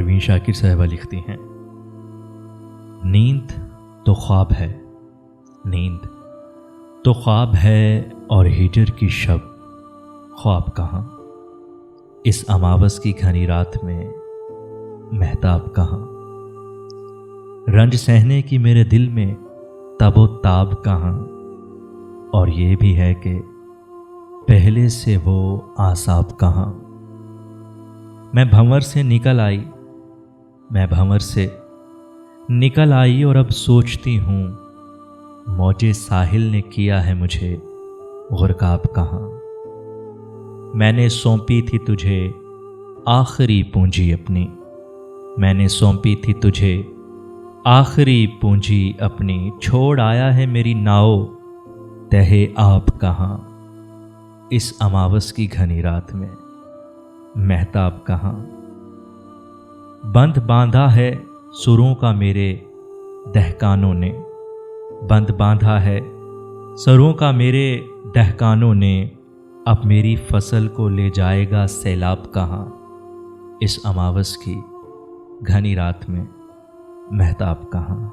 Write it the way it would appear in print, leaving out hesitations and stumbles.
परवीन शाकिर साहिबा लिखती हैं, नींद तो ख्वाब है, नींद तो ख्वाब है और हिजर की शब ख्वाब कहाँ। इस अमावस की घनी रात में महताब कहाँ। रंज सहने की मेरे दिल में तबो ताब कहाँ। और ये भी है कि पहले से वो आसाब कहाँ। मैं भंवर से निकल आई, मैं भंवर से निकल आई और अब सोचती हूँ मौजे साहिल ने किया है मुझे गुरकाब कहाँ। मैंने सौंपी थी तुझे आखिरी पूंजी अपनी, मैंने सौंपी थी तुझे आखिरी पूंजी अपनी। छोड़ आया है मेरी नाव तहे आब कहाँ। इस अमावस की घनी रात में महताब कहाँ। बंध बांधा है सुरों का मेरे दहकानों ने, बंध बांधा है सरों का मेरे दहकानों ने। अब मेरी फसल को ले जाएगा सैलाब कहाँ। इस अमावस की घनी रात में महताब कहाँ।